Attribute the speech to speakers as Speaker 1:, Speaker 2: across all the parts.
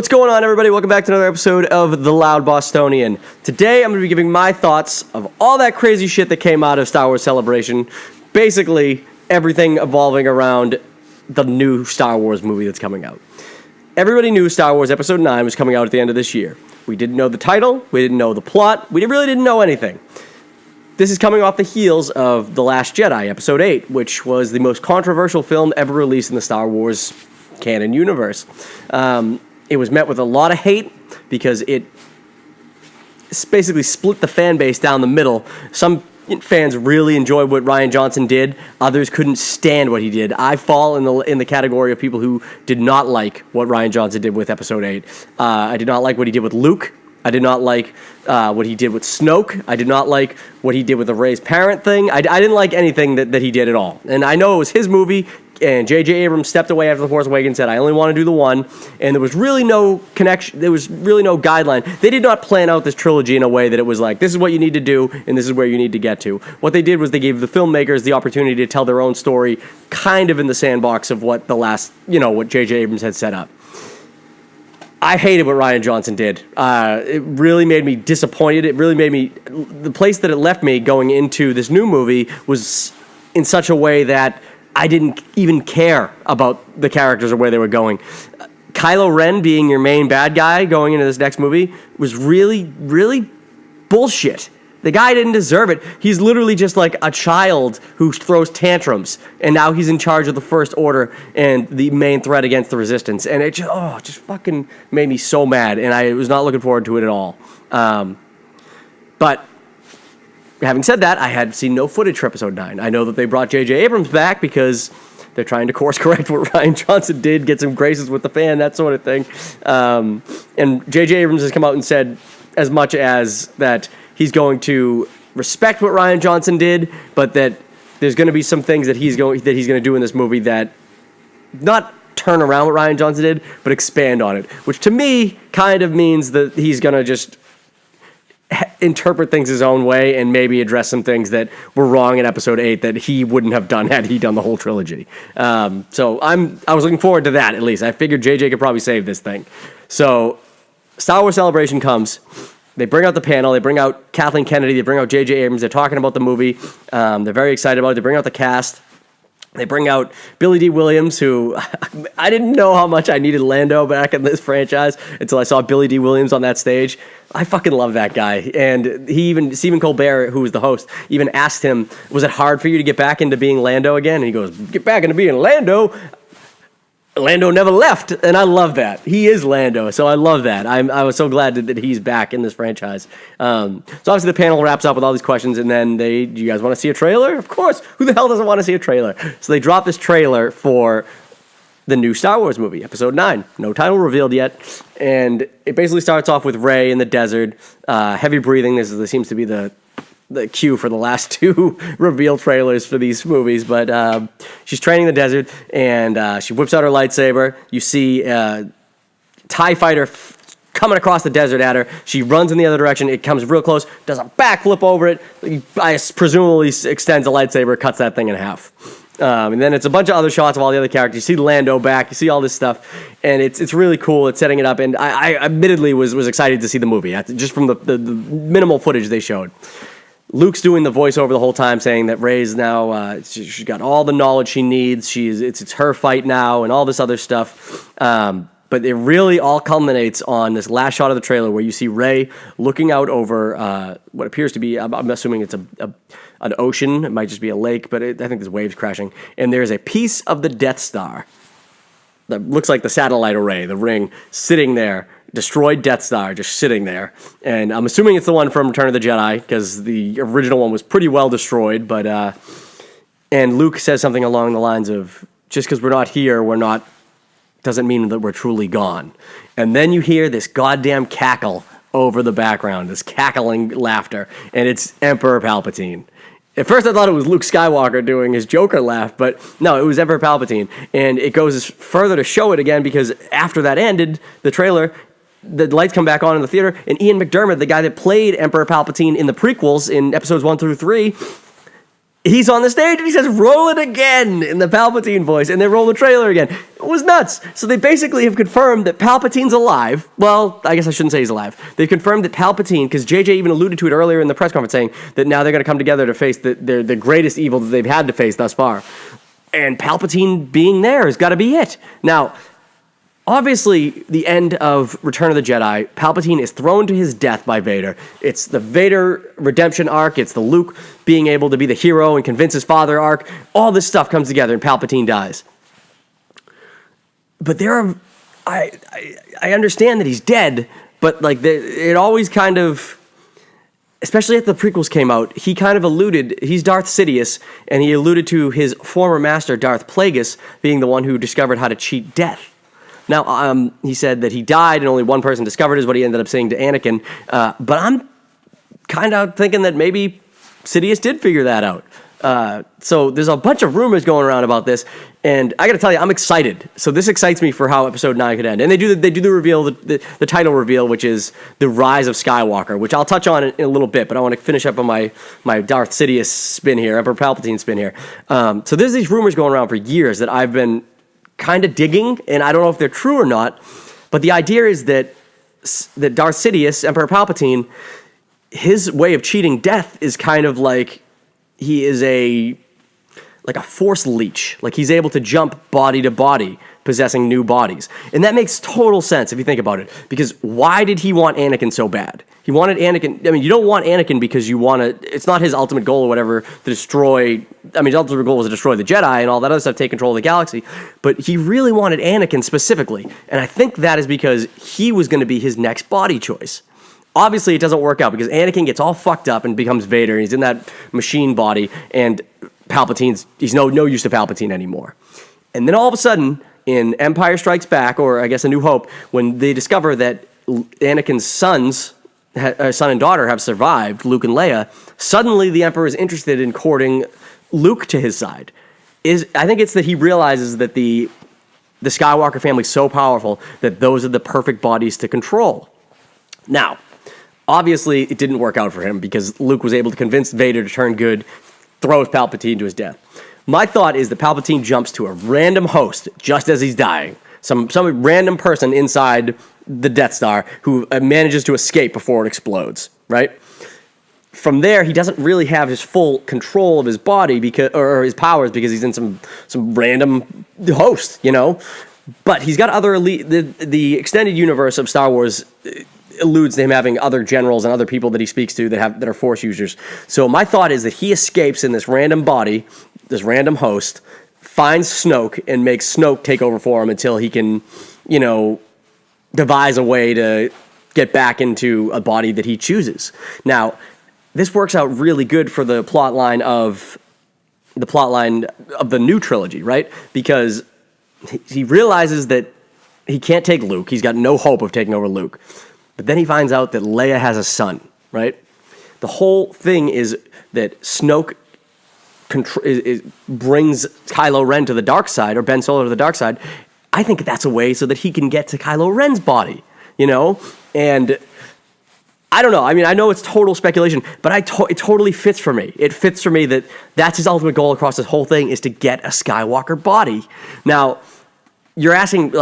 Speaker 1: What's going on, everybody? Welcome back to another episode of The Loud Bostonian. Today, I'm going to be giving my thoughts of all that crazy shit that came out of Star Wars Celebration. Basically, everything evolving around the new Star Wars movie that's coming out. Everybody knew Star Wars Episode 9 was coming out at the end of this year. We didn't know the title. We didn't know the plot. We really didn't know anything. This is coming off the heels of The Last Jedi, Episode 8, which was the most controversial film ever released in the Star Wars canon universe. It was met with a lot of hate because it basically split the fan base down the middle. Some fans really enjoyed what Rian Johnson did. Others couldn't stand what he did. I fall in the category of people who did not like what Rian Johnson did with Episode 8. I did not like what he did with Luke. I did not like what he did with Snoke. I did not like what he did with the Rey's parent thing. I didn't like anything that he did at all. And I know it was his movie, and J.J. Abrams stepped away after The Force Awakens and said, I only want to do the one. And there was really no connection. There was really no guideline. They did not plan out this trilogy in a way that it was like, this is what you need to do, and this is where you need to get to. What they did was they gave the filmmakers the opportunity to tell their own story, kind of in the sandbox of what what J.J. Abrams had set up. I hated what Rian Johnson did. It really made me disappointed. It really made me... The place that it left me going into this new movie was in such a way that I didn't even care about the characters or where they were going. Kylo Ren being your main bad guy going into this next movie was really, really bullshit. The guy didn't deserve it. He's literally just like a child who throws tantrums, and now he's in charge of the First Order and the main threat against the Resistance. And it just fucking made me so mad, and I was not looking forward to it at all. But having said that, I had seen no footage for Episode 9. I know that they brought J.J. Abrams back because they're trying to course correct what Rian Johnson did, get some graces with the fan, that sort of thing. And J.J. Abrams has come out and said as much as that he's going to respect what Rian Johnson did, but that there's going to be some things that he's going to do in this movie that not turn around what Rian Johnson did, but expand on it, which to me kind of means that he's going to just interpret things his own way and maybe address some things that were wrong in Episode 8 that he wouldn't have done had he done the whole trilogy. So I was looking forward to that, at least. I figured JJ could probably save this thing. So Star Wars Celebration comes. They bring out the panel. They bring out Kathleen Kennedy. They bring out J.J. Abrams. They're talking about the movie. They're very excited about it. They bring out the cast. They bring out Billy D. Williams, who I didn't know how much I needed Lando back in this franchise until I saw Billy D. Williams on that stage. I fucking love that guy. And Stephen Colbert, who was the host, even asked him, was it hard for you to get back into being Lando again? And he goes, get back into being Lando? Lando never left, and I love that. He is Lando, so I love that. I was so glad that he's back in this franchise. So obviously the panel wraps up with all these questions, and then do you guys want to see a trailer? Of course. Who the hell doesn't want to see a trailer? So they drop this trailer for the new Star Wars movie, Episode 9. No title revealed yet, and it basically starts off with Rey in the desert, heavy breathing. This seems to be the cue for the last two reveal trailers for these movies, but she's training in the desert, and she whips out her lightsaber. You see TIE fighter coming across the desert at her. She runs in the other direction. It comes real close, does a backflip over it. I presumably extends a lightsaber, cuts that thing in half. And then it's a bunch of other shots of all the other characters. You see Lando back. You see all this stuff, and it's really cool. It's setting it up, and I admittedly was excited to see the movie, just from the minimal footage they showed. Luke's doing the voiceover the whole time, saying that Rey's now she's got all the knowledge she needs. It's her fight now, and all this other stuff. But it really all culminates on this last shot of the trailer where you see Rey looking out over what appears to be, I'm assuming it's an ocean. It might just be a lake, but I think there's waves crashing. And there's a piece of the Death Star that looks like the satellite array, the ring, sitting there. Destroyed Death Star, just sitting there. And I'm assuming it's the one from Return of the Jedi, because the original one was pretty well destroyed, but and Luke says something along the lines of, just because we're not here, doesn't mean that we're truly gone. And then you hear this goddamn cackle over the background, this cackling laughter, and it's Emperor Palpatine. At first I thought it was Luke Skywalker doing his Joker laugh, but no, it was Emperor Palpatine. And it goes further to show it again, because after that ended, the trailer, the lights come back on in the theater, and Ian McDiarmid, the guy that played Emperor Palpatine in the prequels in episodes 1 through 3, he's on the stage and he says, "Roll it again," in the Palpatine voice, and they roll the trailer again. It was nuts. So they basically have confirmed that Palpatine's alive. Well, I guess I shouldn't say he's alive. They've confirmed that Palpatine, because JJ even alluded to it earlier in the press conference, saying that now they're going to come together to face the greatest evil that they've had to face thus far. And Palpatine being there has got to be it. Now, obviously, the end of Return of the Jedi, Palpatine is thrown to his death by Vader. It's the Vader redemption arc. It's the Luke being able to be the hero and convince his father arc. All this stuff comes together and Palpatine dies. But I understand that he's dead, but like it always kind of, especially after the prequels came out, he kind of alluded, he's Darth Sidious, and he alluded to his former master, Darth Plagueis, being the one who discovered how to cheat death. Now, he said that he died and only one person discovered is what he ended up saying to Anakin. But I'm kind of thinking that maybe Sidious did figure that out. So there's a bunch of rumors going around about this, and I got to tell you, I'm excited. So this excites me for how Episode 9 could end. And they do the reveal, the title reveal, which is the Rise of Skywalker, which I'll touch on in a little bit. But I want to finish up on my Darth Sidious spin here, Emperor Palpatine spin here. So there's these rumors going around for years that I've been kind of digging, and I don't know if they're true or not, but the idea is that Darth Sidious, Emperor Palpatine, his way of cheating death is kind of like he is a force leech. Like he's able to jump body to body, possessing new bodies. And that makes total sense if you think about it, because why did he want Anakin so bad? He wanted Anakin. I mean, you don't want Anakin because you want to. It's not his ultimate goal or whatever to destroy. I mean, his ultimate goal was to destroy the Jedi and all that other stuff, take control of the galaxy. But he really wanted Anakin specifically, and I think that is because he was going to be his next body choice. Obviously, it doesn't work out because Anakin gets all fucked up and becomes Vader. And he's in that machine body, and he's no use to Palpatine anymore. And then all of a sudden, in Empire Strikes Back, or I guess A New Hope, when they discover that Anakin's son and daughter have survived, Luke and Leia, suddenly the Emperor is interested in courting Luke to his side. I think it's that he realizes that the Skywalker family is so powerful that those are the perfect bodies to control. Now, obviously, it didn't work out for him because Luke was able to convince Vader to turn good, throws Palpatine to his death. My thought is that Palpatine jumps to a random host just as he's dying. Some random person inside the Death Star who manages to escape before it explodes, right? From there, he doesn't really have his full control of his body or his powers because he's in some random host, you know? But he's got other elite. The extended universe of Star Wars alludes to him having other generals and other people that he speaks to that are Force users. So my thought is that he escapes in this random body, this random host, finds Snoke and makes Snoke take over for him until he can, devise a way to get back into a body that he chooses. Now, this works out really good for the plot line of the new trilogy, right? Because he realizes that he can't take Luke. He's got no hope of taking over Luke. But then he finds out that Leia has a son, right? The whole thing is that Snoke brings Kylo Ren to the dark side, or Ben Solo to the dark side. I think that's a way so that he can get to Kylo Ren's body, And I don't know. I mean, I know it's total speculation, but it totally fits for me. It fits for me that that's his ultimate goal across this whole thing is to get a Skywalker body. Now, you're asking,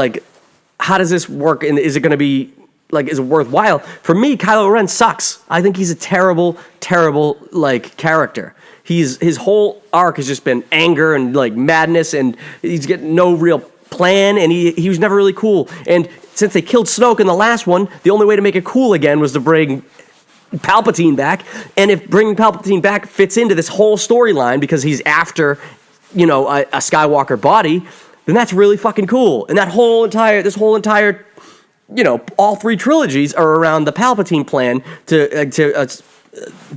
Speaker 1: how does this work? And is it going to be, is it worthwhile? For me, Kylo Ren sucks. I think he's a terrible, terrible, character. His whole arc has just been anger and, madness, and he's getting no real plan, and he was never really cool. And since they killed Snoke in the last one, the only way to make it cool again was to bring Palpatine back. And if bringing Palpatine back fits into this whole storyline because he's after, a Skywalker body, then that's really fucking cool. And this whole entire, all three trilogies are around the Palpatine plan to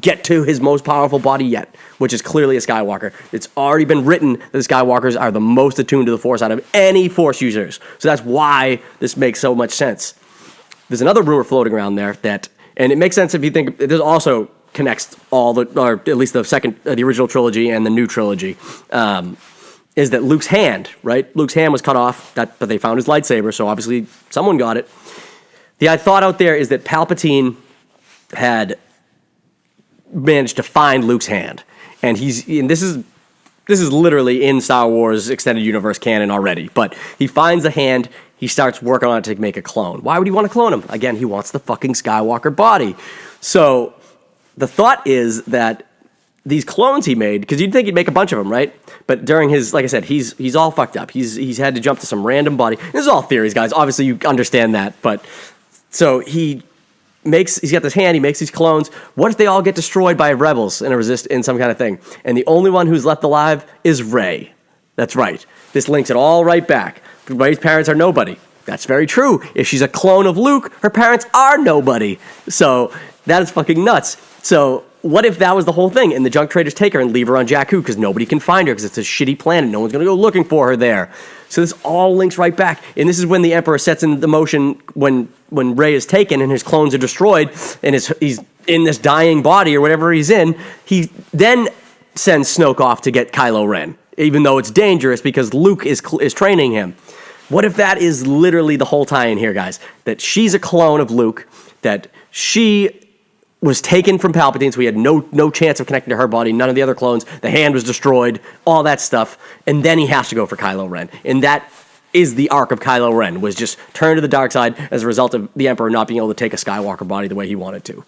Speaker 1: get to his most powerful body yet, which is clearly a Skywalker. It's already been written that the Skywalkers are the most attuned to the Force out of any Force users. So that's why this makes so much sense. There's another rumor floating around there and it makes sense if you think, this also connects or at least the original trilogy and the new trilogy, is that Luke's hand, right? Luke's hand was cut off, but they found his lightsaber, so obviously someone got it. The thought out there is that Palpatine had managed to find Luke's hand. and this is literally in Star Wars Extended Universe canon already, but he finds the hand, he starts working on it to make a clone. Why would he want to clone him? Again, he wants the fucking Skywalker body. So the thought is that these clones he made, because you'd think he'd make a bunch of them, right? But during his, like I said, he's all fucked up. He's had to jump to some random body. This is all theories, guys. Obviously, you understand that. But so he's got this hand, he makes these clones. What if they all get destroyed by rebels in some kind of thing? And the only one who's left alive is Rey. That's right. This links it all right back. Rey's parents are nobody. That's very true. If she's a clone of Luke, her parents are nobody. So that is fucking nuts. So what if that was the whole thing and the junk traders take her and leave her on Jakku because nobody can find her because it's a shitty planet. No one's going to go looking for her there. So this all links right back. And this is when the Emperor sets in the motion when Rey is taken and his clones are destroyed and he's in this dying body or whatever he's in. He then sends Snoke off to get Kylo Ren, even though it's dangerous because Luke is training him. What if that is literally the whole tie-in here, guys? That she's a clone of Luke, that she was taken from Palpatine, so he had no chance of connecting to her body, none of the other clones, the hand was destroyed, all that stuff, and then he has to go for Kylo Ren. And that is the arc of Kylo Ren, was just turned to the dark side as a result of the Emperor not being able to take a Skywalker body the way he wanted to.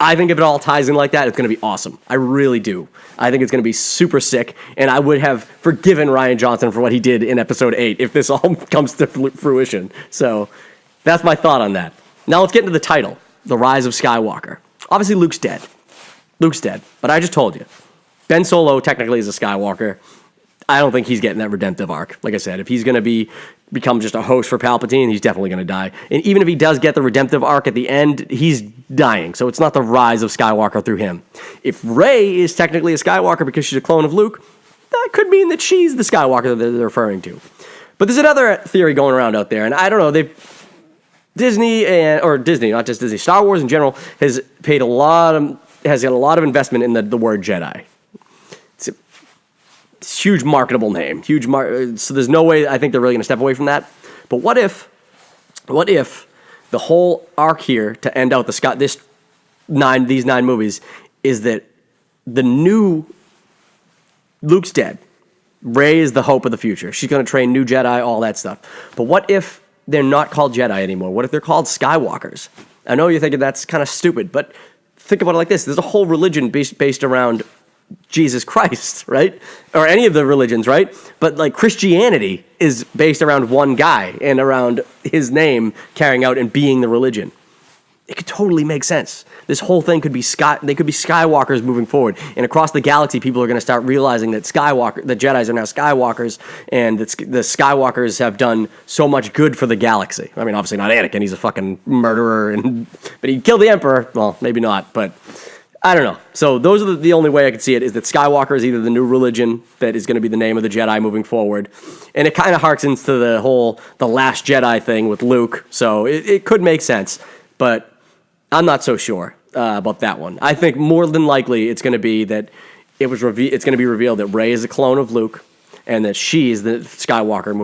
Speaker 1: I think if it all ties in like that, it's going to be awesome. I really do. I think it's going to be super sick, and I would have forgiven Rian Johnson for what he did in Episode 8 if this all comes to fruition. So that's my thought on that. Now let's get into the title, The Rise of Skywalker. Obviously, Luke's dead. But I just told you. Ben Solo technically is a Skywalker. I don't think he's getting that redemptive arc. Like I said, if he's going to become just a host for Palpatine, he's definitely going to die. And even if he does get the redemptive arc at the end, he's dying. So it's not the rise of Skywalker through him. If Rey is technically a Skywalker because she's a clone of Luke, that could mean that she's the Skywalker that they're referring to. But there's another theory going around out there, and I don't know, Disney, not just Disney, Star Wars in general has got a lot of investment in the word Jedi. It's a huge marketable name, so there's no way I think they're really going to step away from that. But what if the whole arc here to end out these 9 movies is that the new Luke's dead, Rey is the hope of the future. She's going to train new Jedi, all that stuff. But what if they're not called Jedi anymore? What if they're called Skywalkers? I know you're thinking that's kind of stupid, but think about it like this. There's a whole religion based around Jesus Christ, right? Or any of the religions, right? But like Christianity is based around one guy and around his name carrying out and being the religion. It could totally make sense. This whole thing could be they could be Skywalkers moving forward. And across the galaxy, people are going to start realizing that the Jedis are now Skywalkers, and that the Skywalkers have done so much good for the galaxy. I mean, obviously not Anakin, he's a fucking murderer, but he killed the Emperor. Well, maybe not, but I don't know. So those are the only way I could see it, is that Skywalker is either the new religion that is going to be the name of the Jedi moving forward. And it kind of harkens to the Last Jedi thing with Luke, so it could make sense. But I'm not so sure about that one. I think more than likely it's going to be that it's going to be revealed that Rey is a clone of Luke, and that she is the Skywalker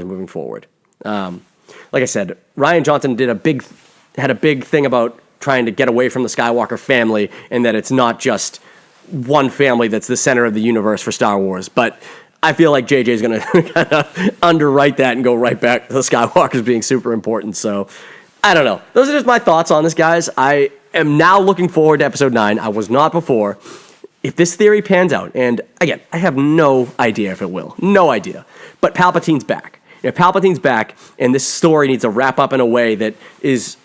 Speaker 1: moving forward. Like I said, Rian Johnson had a big thing about trying to get away from the Skywalker family, and that it's not just one family that's the center of the universe for Star Wars. But I feel like JJ is going to kind of underwrite that and go right back to the Skywalkers being super important. So I don't know. Those are just my thoughts on this, guys. I am now looking forward to Episode 9. I was not before. If this theory pans out, and again, I have no idea if it will. No idea. But Palpatine's back. If Palpatine's back, and this story needs to wrap up in a way that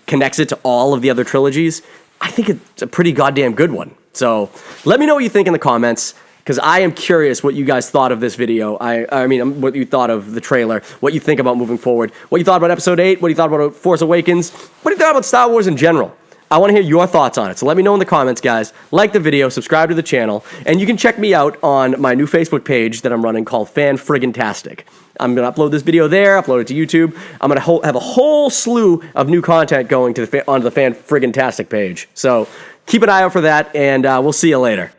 Speaker 1: connects it to all of the other trilogies, I think it's a pretty goddamn good one. So let me know what you think in the comments, because I am curious what you guys thought of this video. I mean, what you thought of the trailer, what you think about moving forward, what you thought about Episode 8, what you thought about Force Awakens, what do you thought about Star Wars in general. I want to hear your thoughts on it, so let me know in the comments, guys. Like the video, subscribe to the channel, and you can check me out on my new Facebook page that I'm running called Fan Friggantastic. I'm going to upload this video there, upload it to YouTube. I'm going to have a whole slew of new content going onto the Fan Friggantastic page. So keep an eye out for that, and we'll see you later.